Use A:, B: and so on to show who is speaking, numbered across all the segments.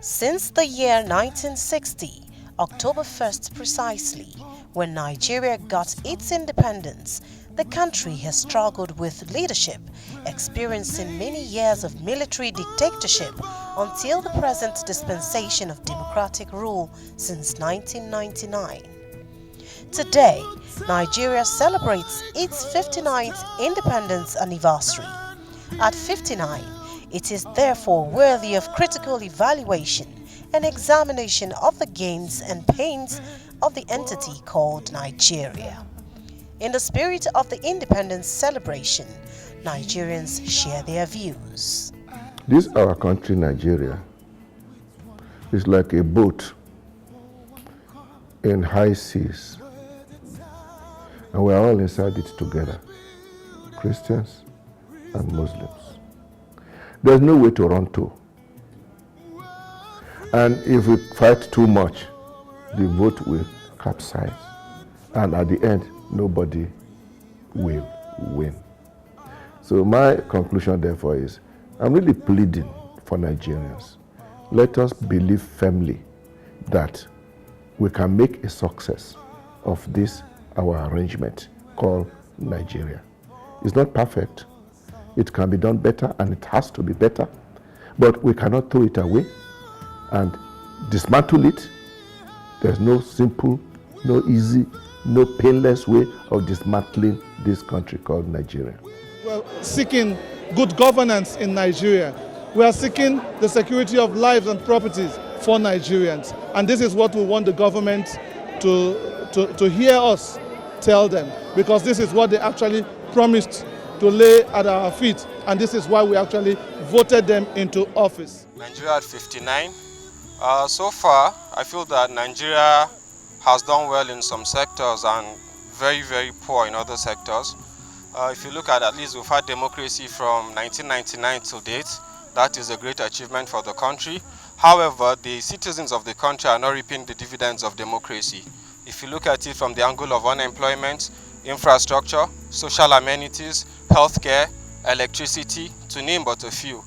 A: Since the year 1960, October 1st precisely, when Nigeria got its independence, the country has struggled with leadership, experiencing many years of military dictatorship until the present dispensation of democratic rule since 1999. Today, Nigeria celebrates its 59th independence anniversary. At 59, it is therefore worthy of critical evaluation and examination of the gains and pains of the entity called Nigeria. In the spirit of the independence celebration, Nigerians share their views.
B: This our country, Nigeria, is like a boat in high seas, and we are all inside it together, Christians and Muslims. There's no way to run to. And if we fight too much, the boat will capsize. And at the end, nobody will win. So my conclusion, therefore, is I'm really pleading for Nigerians. Let us believe firmly that we can make a success of this, our arrangement called Nigeria. It's not perfect. It can be done better, and it has to be better. But we cannot throw it away and dismantle it. There's no simple, no easy, no painless way of dismantling this country called Nigeria.
C: We're seeking good governance in Nigeria. We are seeking the security of lives and properties for Nigerians. And this is what we want the government to hear us tell them, because this is what they actually promised to lay at our feet, and this is why we actually voted them into office.
D: Nigeria at 59. So far, I feel that Nigeria has done well in some sectors and very, very poor in other sectors. If you look at least we've had democracy from 1999 to date. That is a great achievement for the country. However, the citizens of the country are not reaping the dividends of democracy. If you look at it from the angle of unemployment, infrastructure, social amenities, healthcare, electricity, to name but a few.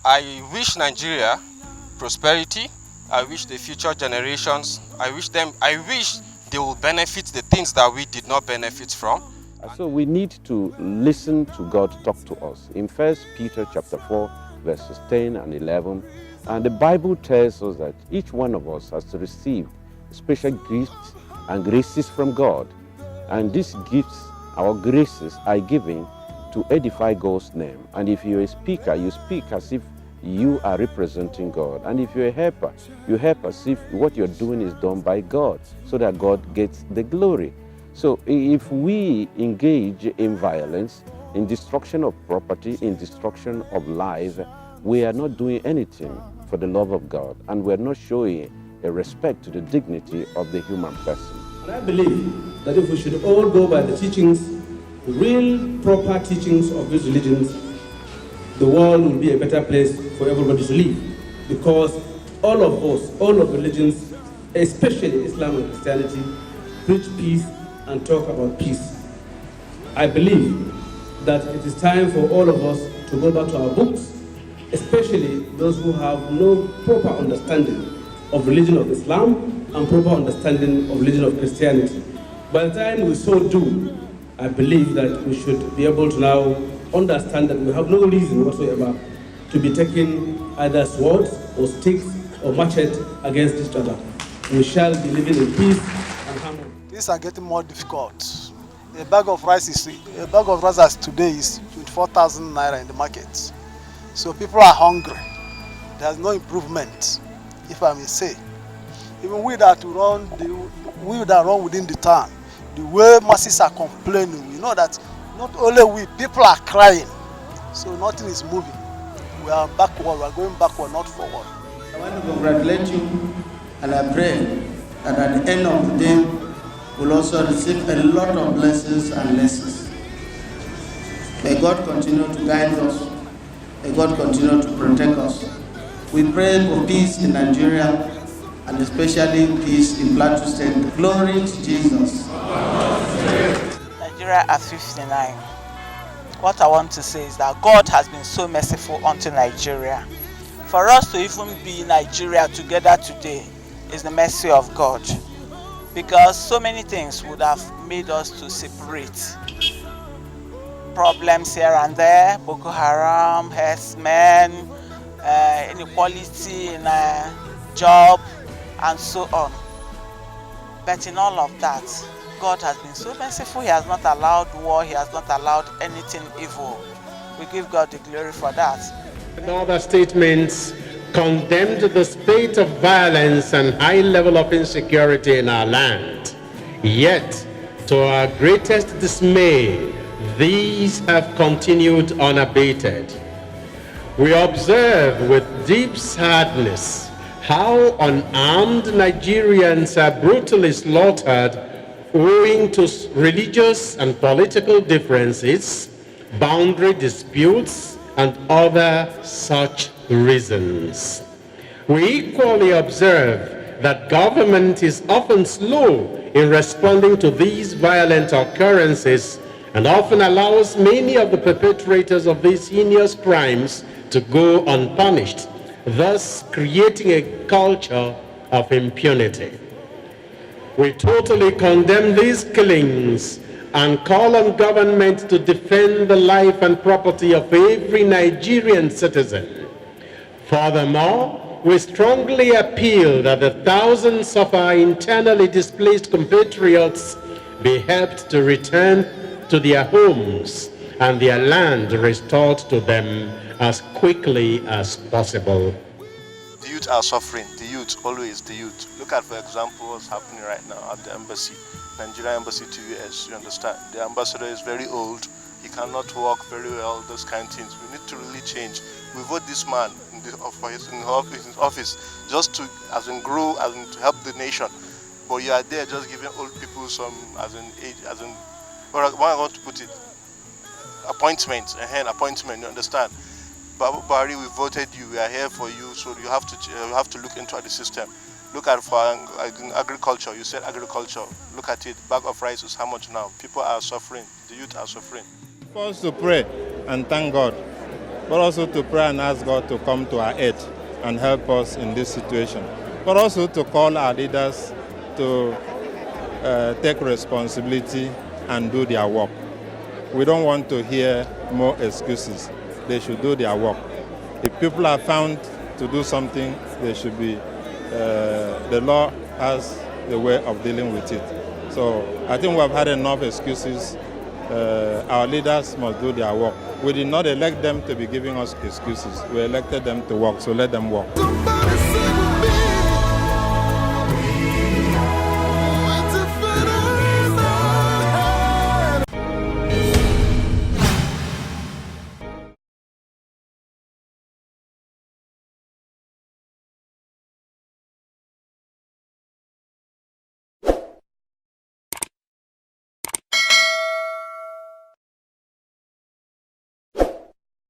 D: I wish Nigeria prosperity. I wish the future generations, I wish they will benefit the things that we did not benefit from.
E: So we need to listen to God talk to us. In 1 Peter chapter 4, verses 10 and 11, and the Bible tells us that each one of us has received special gifts and graces from God. And these gifts, our graces, are given to edify God's name. And if you're a speaker, you speak as if you are representing God. And if you're a helper, you help as if what you're doing is done by God, so that God gets the glory. So if we engage in violence, in destruction of property, in destruction of life, we are not doing anything for the love of God, and we're not showing a respect to the dignity of the human person.
F: And I believe that if we should all go by the teachings, the real proper teachings of these religions, the world will be a better place for everybody to live. Because all of us, all of religions, especially Islam and Christianity, preach peace and talk about peace. I believe that it is time for all of us to go back to our books, especially those who have no proper understanding of religion of Islam and proper understanding of religion of Christianity. By the time we so do, I believe that we should be able to now understand that we have no reason whatsoever to be taking either swords or sticks or machete against each other. We shall be living in peace and harmony.
G: Things are getting more difficult. A bag of rice as today is 24,000 naira in the market. So people are hungry. There's no improvement, if I may say. Even we that run within the town, the way masses are complaining, we know that not only we, people are crying. So nothing is moving. We are backward, we are going backward, not forward.
H: I want to congratulate you, and I pray that at the end of the day, we'll also receive a lot of blessings and lessons. May God continue to guide us. May God continue to protect us. We pray for peace in Nigeria, and especially peace in Plateau State. Glory to Jesus.
I: Nigeria at 59. What I want to say is that God has been so merciful unto Nigeria. For us to even be in Nigeria together today is the mercy of God, because so many things would have made us to separate. Problems here and there, Boko Haram, herdsmen, inequality in job, and so on. But in all of that, God has been so merciful. He has not allowed war. He has not allowed anything evil. We give God the glory for that.
J: In other statements, condemned the state of violence and high level of insecurity in our land. Yet, to our greatest dismay, these have continued unabated. We observe with deep sadness how unarmed Nigerians are brutally slaughtered owing to religious and political differences, boundary disputes, and other such reasons. We equally observe that government is often slow in responding to these violent occurrences and often allows many of the perpetrators of these heinous crimes to go unpunished, thus creating a culture of impunity. We totally condemn these killings and call on government to defend the life and property of every Nigerian citizen. Furthermore, we strongly appeal that the thousands of our internally displaced compatriots be helped to return to their homes and their land restored to them as quickly as possible.
K: The youth are suffering. The youth, always the youth. Look at, for example, what's happening right now at the embassy, Nigerian embassy to US, you understand. The ambassador is very old. He cannot walk very well, those kind of things. We need to really change. We vote this man in his office just to, grow, to help the nation. But you are there just giving old people some, what I want to put it, appointment, you understand. Barry, we voted you. We are here for you, so you have to look into the system. Look at for agriculture. You said agriculture. Look at it. Bag of rice is how much now? People are suffering. The youth are suffering.
L: For us to pray and thank God, but also to pray and ask God to come to our aid and help us in this situation. But also to call our leaders to take responsibility and do their work. We don't want to hear more excuses. They should do their work. If people are found to do something, they should be, the law has a way of dealing with it. So I think we have had enough excuses. Our leaders must do their work. We did not elect them to be giving us excuses. We elected them to work, so let them work.